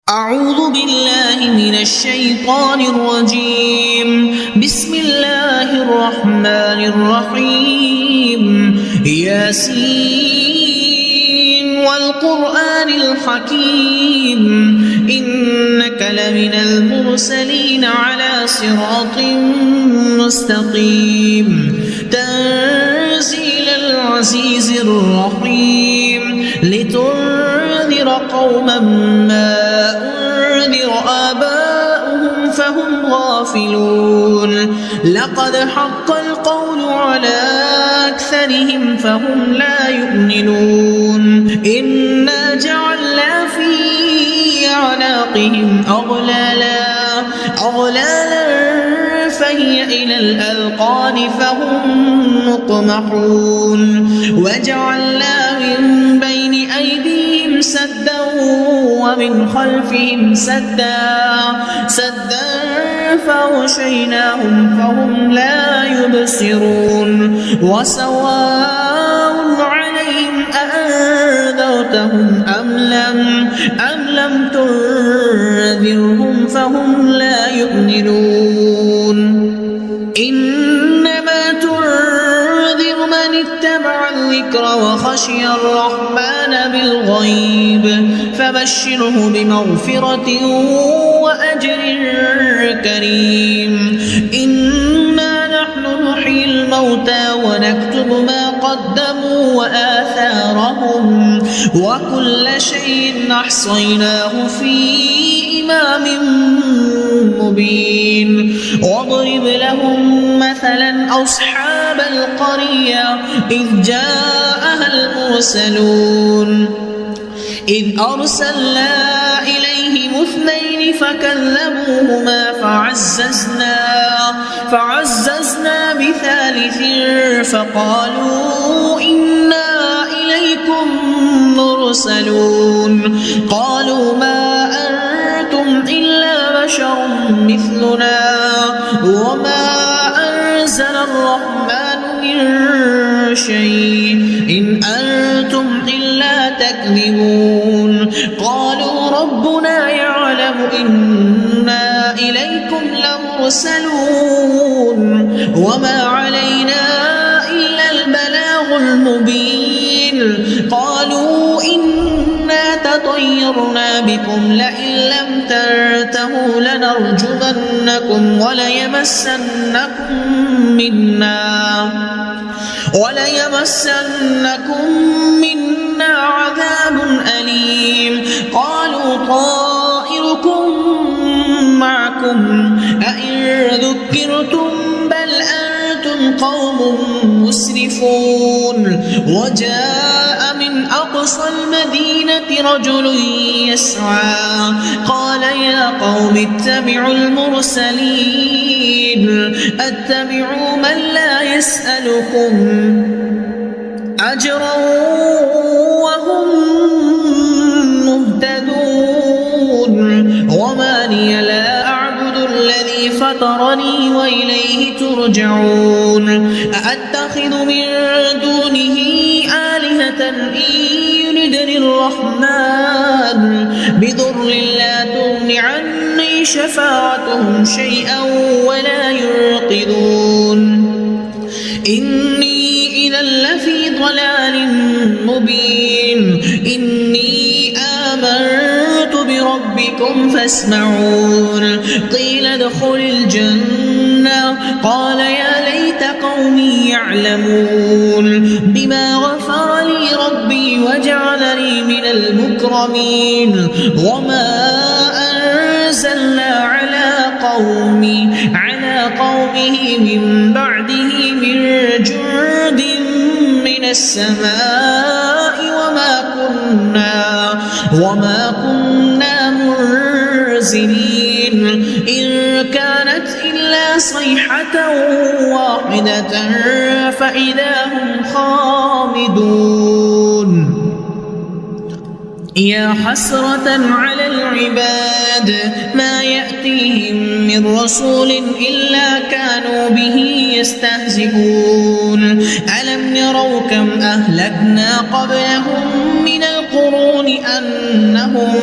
أعوذ بالله من الشيطان الرجيم. بسم الله الرحمن الرحيم. ياسين والقرآن الحكيم إنك لمن المرسلين على صراط مستقيم تنزيل العزيز الرحيم لتنذر قوما ما أنذر آباؤهم فهم غافلون لقد حق القول على أكثرهم فهم لا يؤمنون إنا جعلنا في أعناقهم أغلالا فهي إلى الأذقان فهم مقمحون وجعلنا من بين أيديهم سدا ومن خلفهم سدا فغشيناهم فهم لا يبصرون وسواء عليهم أأنذرتهم أم لم تنذرهم فهم لا يؤمنون إنما تنذر من اتبع الذكر وخشي الرحمن بالغيب فبشره بمغفرة وأجر كريم إنا نحن نحيي الموتى ونكتب ما قدموا وآثارهم وكل شيء أحصيناه في إمام مبين واضرب لهم مثلا أصحاب القرية إذ جاءها المرسلون إذ أرسلنا إليهم اثنين فكذبوهما فعززنا بثالث فقالوا إنا إليكم مرسلون قالوا ما أنتم إلا بشر مثلنا وما أنزل الرحمن من شيء إن أنتم إلا تكذبون قالوا ربنا يعلم إنا إليكم لمرسلون وما علينا إلا البلاغ المبين قالوا إنا تطيرنا بكم لئن لم تنتهوا لنرجمنكم وليمسنكم منا عذاب أليم قالوا طائركم معكم أئن ذكرتم بل أنتم قوم مسرفون وجاء من أقصى المدينة رجل يسعى قال يا قوم اتبعوا المرسلين اتبعوا من لا يسألكم أجرا وهم مهتدون وما لي لا أعبد الذي فطرني وإليه ترجعون أأتخذ من دونه آلهة إن يردني الرحمن بضر لا تغن عني شفاعتهم شيئا ولا ينقذون إني إذا لفي ضلال مبين إني آمنت بربكم فاسمعون قيل ادخل الجنة قال يا ليت قومي يعلمون بما غفر لي ربي وجعلني من المكرمين وما أنزلنا على قومه من بعده من جند من السماء وما كنا منزلين إن كانت إلا صيحة واحدة فإذا هم خامدون يا حسرة على العباد ما يأتيهم من رسول إلا كانوا به يستهزئون ألم يروا كم أهلكنا قبلهم من القرون بأنهم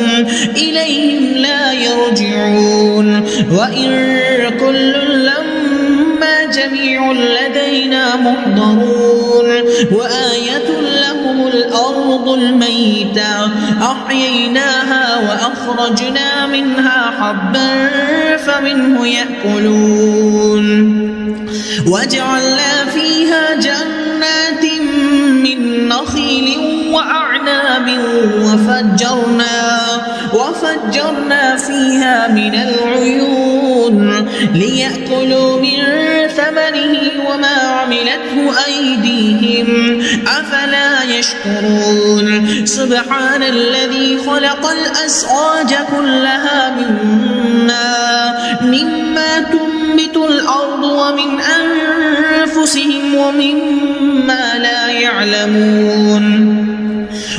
إليهم لا يرجعون وإن كل لما جميع لدينا محضرون وآية لهم الأرض الميتة أحييناها وأخرجنا منها حبا فمنه يأكلون وجعلنا فيها جنات من نخيل وأعناب وفجرنا فيها من العيون ليأكلوا من ثمره وما عملته أيديهم أفلا يشكرون سبحان الذي خلق الأزواج كلها مما تنبت الأرض ومن أنفسهم ومما لا يعلمون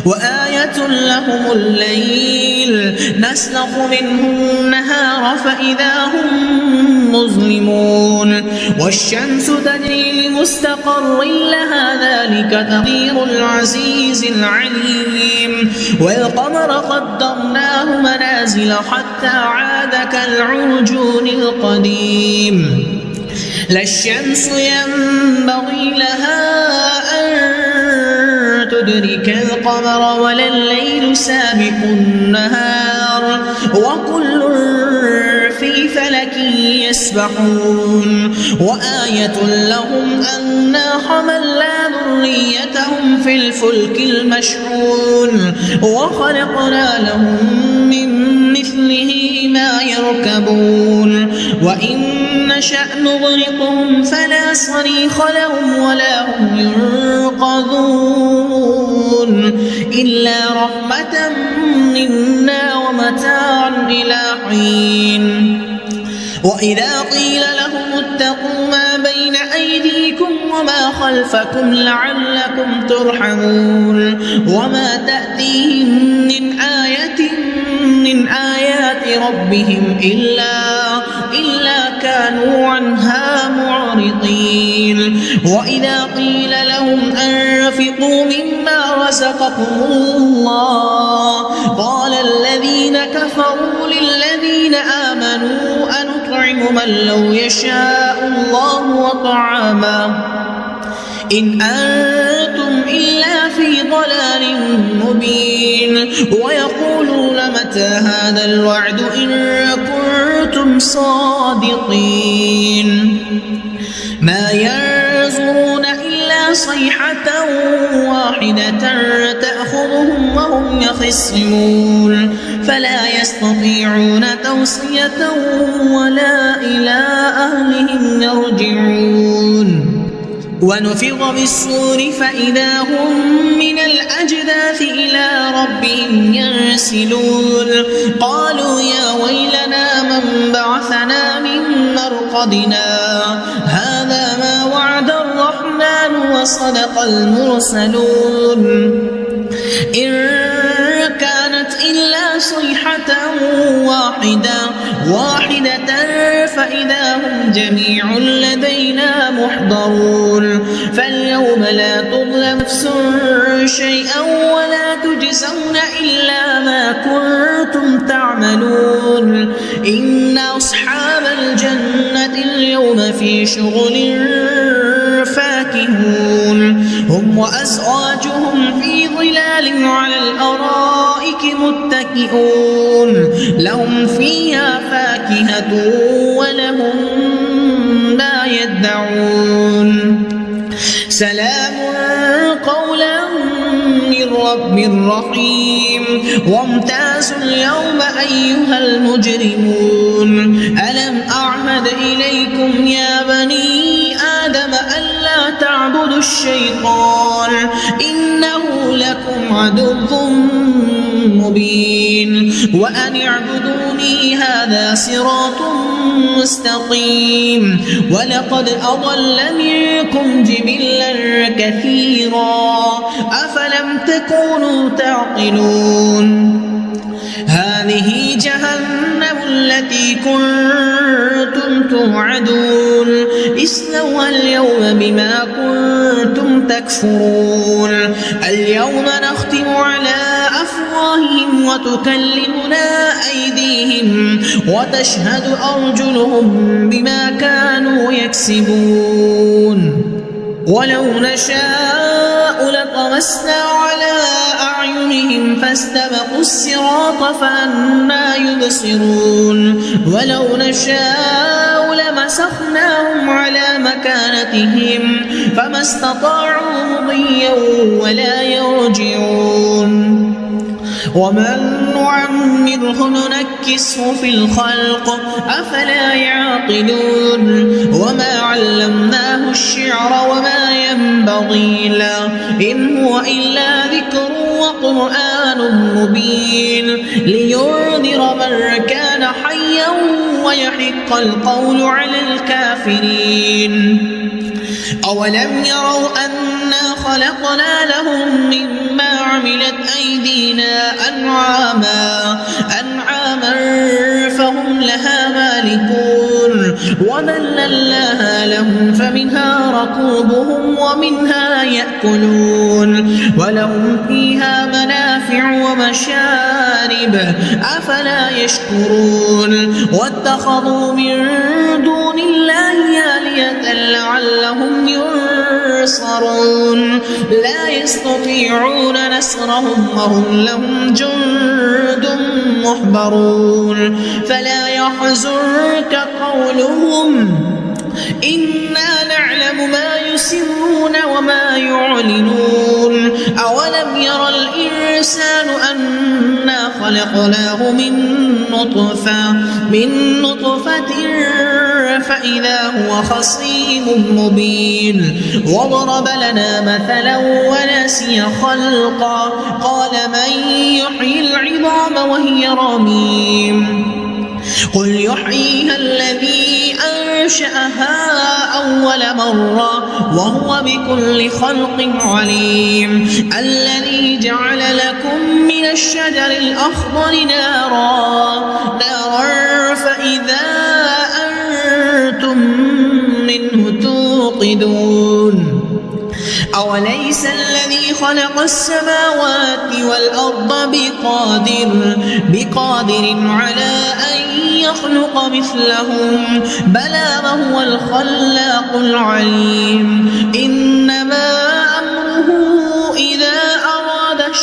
وآية لهم الليل نسلخ منه النهار فإذا هم مظلمون والشمس تجري لمستقر لها ذلك تقدير العزيز العليم والقمر قدرناه منازل حتى عاد كالعرجون القديم لا الشمس ينبغي لها أن تدرك القمر ولا الليل سابق النهار وكل في فلك يسبحون وآية لهم أنا حملنا ذريتهم في الفلك المشحون وخلقنا لهم من مثله ما يركبون وإن نشأ نغرقهم فلا صريخ لهم ولا هم ينقذون إلا رحمة منا ومتاعا إلى حين وإذا قيل لهم اتقوا ما بين أيديكم وما خلفكم لعلكم ترحمون وما تأتيهم من آية من آيات ربهم إلا كانوا عنها معرضين وإذا قيل لهم أنفقوا مما رزقكم الله قال الذين كفروا للذين آمنوا أنطعم من لو يشاء الله وطعاما إن أنتم إلا في ضلال مبين ويقولون متى هذا الوعد إن كنتم صادقين ما ينظرون إلا صيحة واحدة تأخذهم وهم يخصمون فلا يستطيعون توصية ولا إلى أهلهم يرجعون ونفخ بالصور فإذا هم من الأجداث إلى ربهم ينسلون قالوا يا ويلنا من بعثنا من مرقدنا هذا ما وعد الرحمن وصدق المرسلون إن كانت إلا صيحة واحدة فإذا هم جميع لدينا محضرون فاليوم لا تظلم نفس شيئا ولا تجزون إلا ما كنتم تعملون إن أصحاب الجنة اليوم في شغل فاكهون هم وأزواجهم في ظلال على الأرائك متكئون لهم فيها فاكهة ولهم ما يدعون سلام قولا من رب رحيم وامتازوا اليوم أيها المجرمون ألم أعهد إليكم يا بني آدم ألا تعبدوا الشيطان إنه لكم عدو مبين وأن اعبدوني هذا صراط مستقيم ولقد أضل منكم جبلا كثيرا أفلم تكونوا تعقلون هذه جهنم التي كنتم توعدون اصلوها اليوم بما كنتم تكفرون اليوم نختم على أفواههم بأفواههم وتكلمنا أيديهم وتشهد أرجلهم بما كانوا يكسبون ولو نشاء لطمسنا على أعينهم فاستبقوا الصراط فأنى يبصرون ولو نشاء لمسخناهم على مكانتهم فما استطاعوا مضيا ولا يرجعون ومن نعمره ننكسه في الخلق أفلا يعقلون وما علمناه الشعر وما ينبغي له إن هو إلا ذكر وقرآن مبين لينذر من كان حيا ويحق القول على الكافرين أولم يروا أنا خلقنا لهم مما عملت أيدينا أنعاما فهم لها مالكون وذللناها لهم فمنها ركوبهم ومنها يأكلون ولهم فيها منافع ومشارب أفلا يشكرون واتخذوا من دون الله آلهة لعلهم ينصرون لا يستطيعون نصرهم وهم لهم جند محضرون فلا يحزنك قولهم إنا نعلم ما يسرون وما يعلنون أولم ير الإنسان أنا خلقناه من نطفة فإذا هو خصيم مبين وضرب لنا مثلا ونسي خلقا قال من يحيي العظام وهي رميم قل يحييها الذي أنشأها أول مرة وهو بكل خلق عليم الذي جعل لكم من الشجر الأخضر نارا فإذا أنتم منه توقدون أوليس الذي خلق السماوات والأرض بقادر على أن يخلق مثلهم بلى وهو الخلاق العليم إنما أمره إذا أراد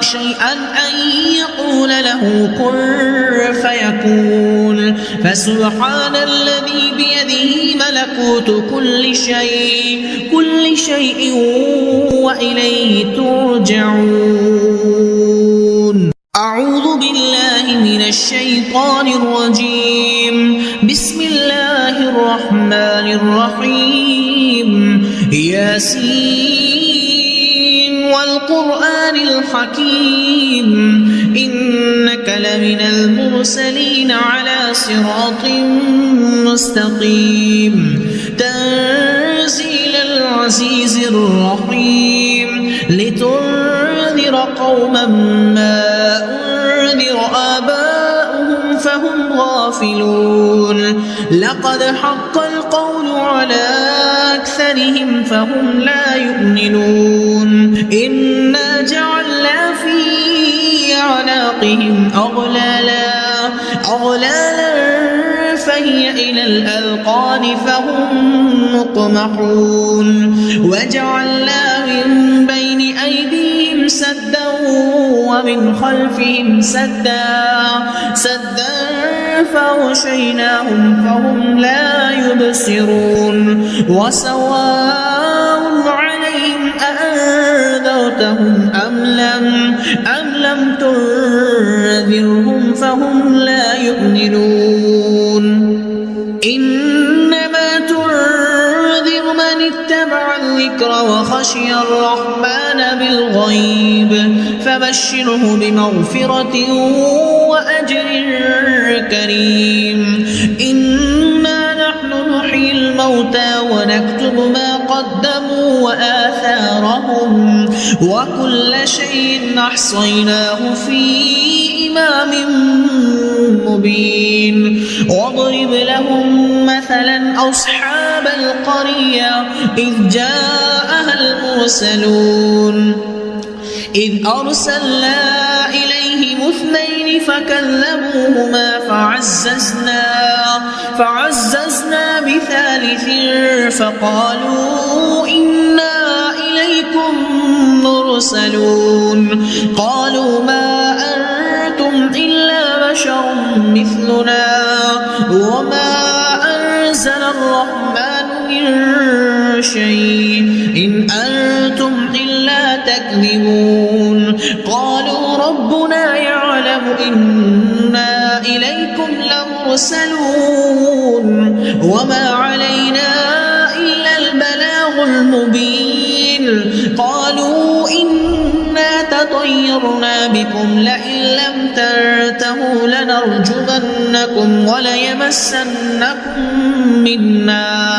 شيئا أن يقول له كن فيكون فسبحان الذي بيده ملكوت كل شيء وإليه ترجعون أعوذ بالله من الشيطان الرجيم بسم الله الرحمن الرحيم ياسين والقرآن الحكيم إنك لمن المرسلين على صراط مستقيم تنزيل العزيز الرحيم لتنذر قوما ما أنذر آباؤهم فهم غافلون لقد حق القول على أكثرهم فهم لا يؤمنون إنا جعلنا في أعناقهم أغلالا فهي إلى الأذقان فهم مقمحون وجعلنا من بين أيديهم سدا ومن خلفهم سدا فغشيناهم فهم لا يبصرون وسواء عليهم أأنذرتهم أم لم تنذرهم فهم لا يؤمنون إنما تنذر من اتبع الذكر وخشي الرحمن بالغيب فبشره بمغفرة وأجر كريم إنا نحن نحيي الموتى ونكتب ما قدموا وآثارهم وكل شيء أحصيناه في إمام مبين واضرب لهم مثلا أصحاب القرية إذ جاءها المرسلون إذ أرسلنا إليهم 2 فكذبوهما فعززنا بثالث فقالوا إنا إليكم مرسلون قالوا ما أنتم إلا بشر مثلنا وما أنزل الرحمن من شيء إن أنتم إلا تكذبون قالوا ربنا يعلم إنا إليكم لمرسلون وما علينا إلا البلاغ المبين قالوا إنا تطيرنا بكم لئن لم تنتهوا لنرجمنكم وليمسنكم منا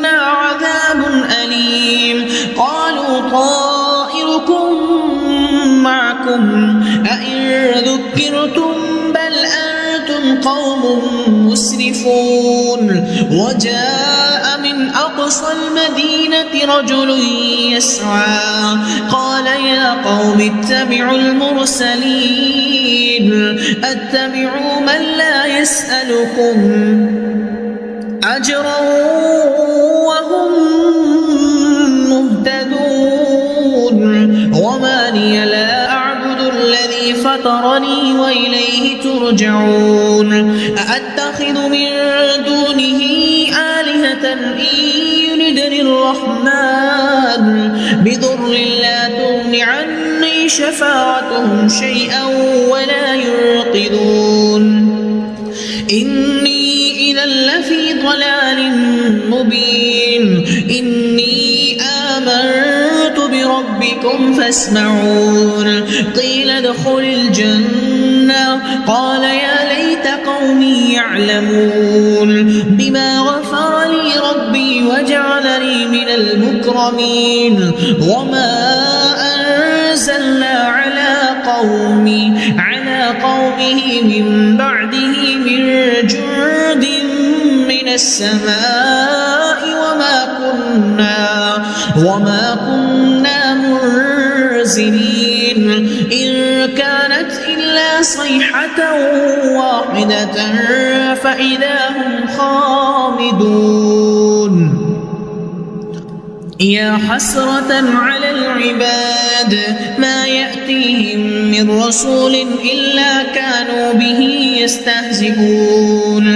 عذاب أليم قالوا طائركم معكم أئن ذكرتم بل أنتم قوم مسرفون وجاء من أقصى المدينة رجل يسعى قال يا قوم اتبعوا المرسلين اتبعوا من لا يسألكم أجرا وهم مهتدون وما لي لا أعبد الذي فطرني وإليه ترجعون أأتخذ من دونه آلهة إن يردني الرحمن بضر لا تغن عني شفاعتهم شيئا ولا ينقذون إني إذا لفي ضلال مبين إني آمنت بربكم فاسمعون قيل ادخل الجنة قال يا ليت قومي يعلمون بما غفر لي ربي وجعلني من المكرمين وما أنزلنا على قومه من بعده من جند من السماء وما كنا منزلين إن كانت إلا صيحة واحدة فإذا هم خامدون يا حسرة على العباد ما يأتيهم من رسول إلا كانوا به يستهزئون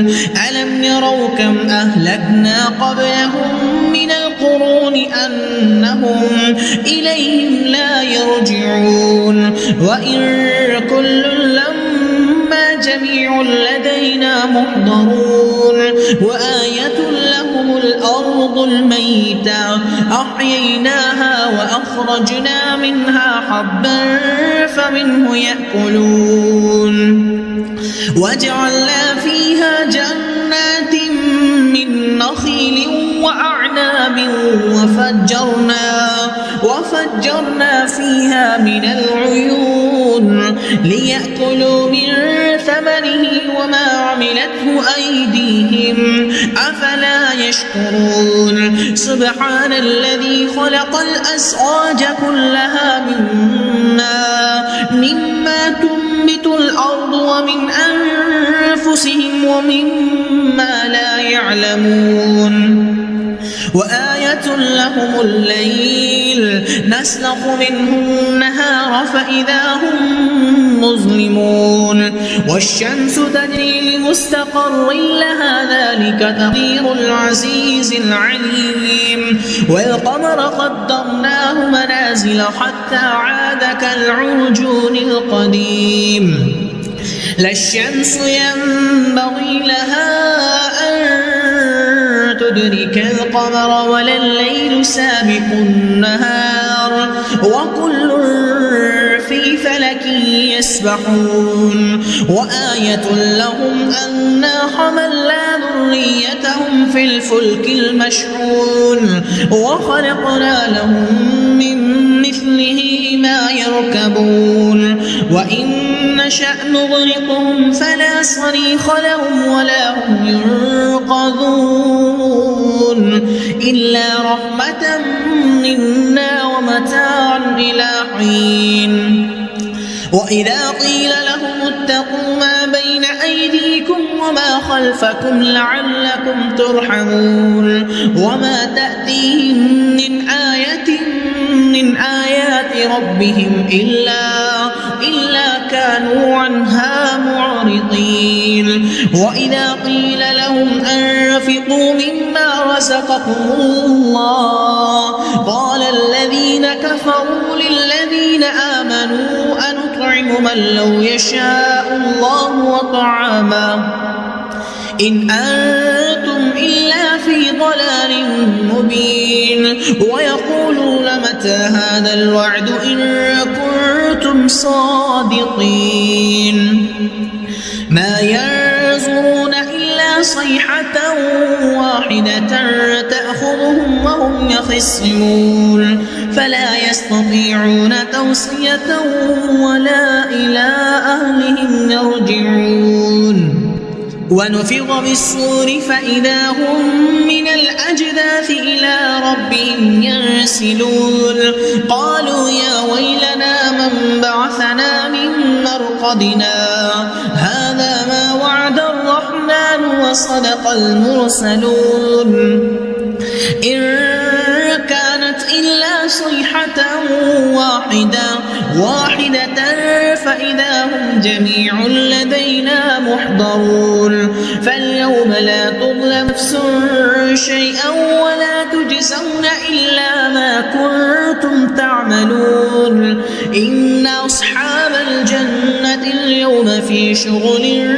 ألم يروا كم أهلكنا قبلهم من القرون أنهم إليهم لا يرجعون وإن كل لما جميع لدينا محضرون وآية لهم الأرض الميتة أحييناها وأخرجنا منها حبا فمنه يأكلون وجعلنا فيها جنات من نخيل وأعناب وفجرنا فيها من العيون ليأكلوا من ثمره وما عملته أيديهم أفلا يشكرون سبحان الذي خلق الأزواج كلها مما تنبت الأرض ومن أنفسهم ومما لا يعلمون وآية لهم الليل نسلخ منه النهار فإذا هم مظلمون والشمس تجري لمستقر لها ذلك تقدير العزيز العليم والقمر قدرناه منازل حتى عاد كالعرجون القديم لا الشمس ينبغي لها أن تدرك القمر ولا الليل سابق النهار وكل في فلك يسبحون وآية لهم أنا حملنا ذريتهم في الفلك المشحون وخلقنا لهم من مثله ما يركبون وإن نشأ نغرقهم فلا صريخ لهم ولا هم ينقذون إلا رحمة منا ومتاعا إلى حين وإذا قيل لهم اتقوا ما بين أيديكم وما خلفكم لعلكم ترحمون وما تأتيهم من آية من آيات ربهم إلا كانوا عنها معرضين وإذا قيل لهم أنفقوا مما رزقكم الله قال الذين كفروا للذين آمنوا أنطعم من لو يشاء الله وطعاما إن أنتم إلا في ضلال مبين ويقولون متى هذا الوعد إن كنتم صادقين ما ينظرون إلا صيحة واحدة تأخذهم وهم يخصمون فلا يستطيعون توصية ولا إلى أهلهم يرجعون ونفخ بالصور فإذا هم من الأجداث إلى ربهم ينسلون قالوا يا ويلنا من بعثنا من مرقدنا هذا ما وعد الرحمن وصدق المرسلون إن كانت إلا صيحة واحدة فإذا هم جميع لدينا محضرون فاليوم لا تظلم نفس شيئا ولا تجزون إلا ما كنتم تعملون إن أصحاب الجنة اليوم في شغل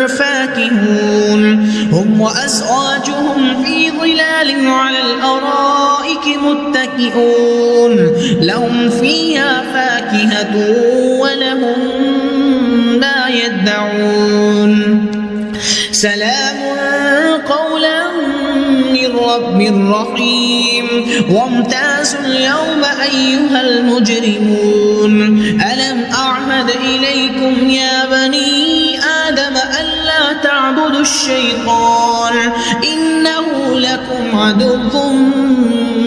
فاكهون هم وأزواجهم في ظلال على الأرائك متكئون لهم فيها فاكهة ولهم ما يدعون سلام قولا من رب رحيم وامتازوا اليوم أيها المجرمون ألم أعهد إليكم يا بني آدم ألا تعبدوا الشيطان إنه لكم عدو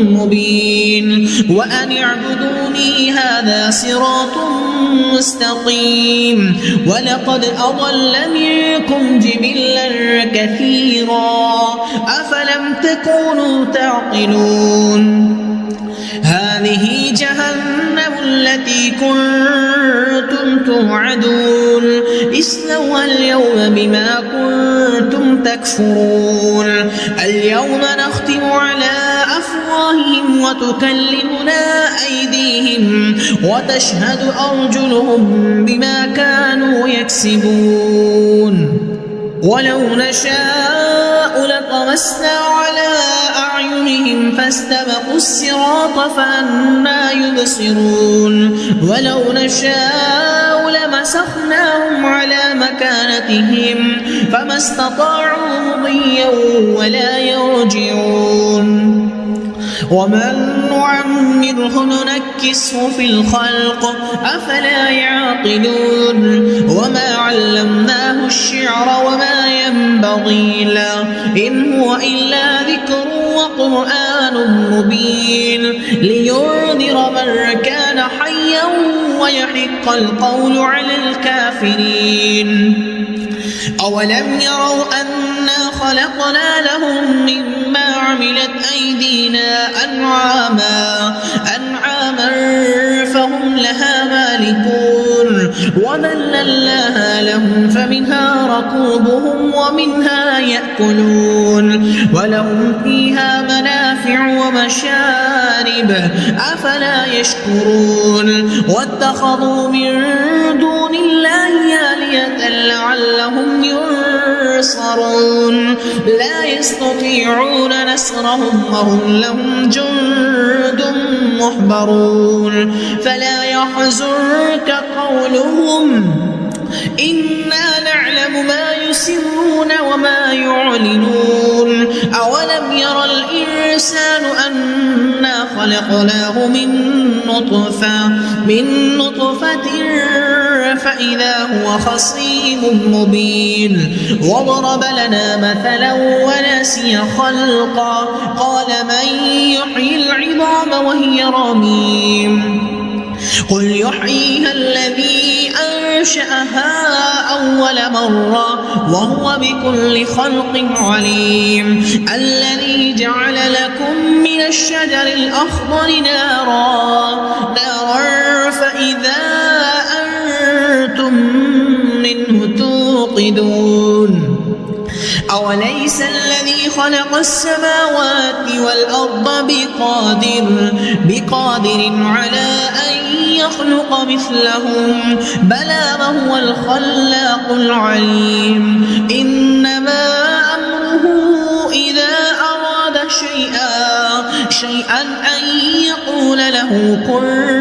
مبين وأن اعبدوني هذا صراط مستقيم ولقد أضل منكم جبلا كثيرا أفلم تكونوا تعقلون هذه جهنم التي كنتم توعدون اصلوها اليوم بما كنتم تكفرون اليوم نختم على أفواههم وتكلمنا أيديهم وتشهد أرجلهم بما كانوا يكسبون ولو نشاء لطمسنا على أعينهم فاستبقوا الصراط فأنى يبصرون ولو نشاء لمسخناهم على مكانتهم فما استطاعوا مضيا ولا يرجعون ومن نعمره ننكسه في الخلق أفلا يعقلون وما علمناه الشعر وما ينبغي له إن هو إلا ذكر وقرآن مبين لينذر من كان حيا ويحق القول على الكافرين أولم يروا أنا خلقنا لهم مما عملت أيدينا أنعاما فهم لها مالكون وذللناها لهم فمنها ركوبهم ومنها يأكلون ولهم فيها منافع ومشارب أفلا يشكرون واتخذوا من دون الله آلهة لعلهم ينصرون لا يستطيعون نصرهم وهم لهم جند محضرون فلا يحزنك قولهم إنا نعلم ما يسرون وما يعلنون أولم يرى الإنسان أنا خلقناه من نطفة فإذا هو خصيم مبين وضرب لنا مثلا ونسي خلقا قال من يحيي العظام وهي رميم قل يحييها الذي أنشأها أول مرة وهو بكل خلق عليم الذي جعل لكم من الشجر الأخضر نارا فإذا أنتم منه توقدون أوليس الذي خلق السماوات والأرض بقادر على أن يخلق مثلهم بلى وهو الخلاق العليم إنما أمره إذا أراد شيئا أن يقول له كن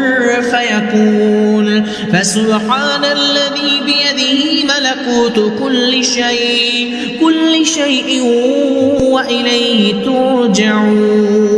فيكون فسبحان الذي بيده ملكوت كل شيء وإليه ترجعون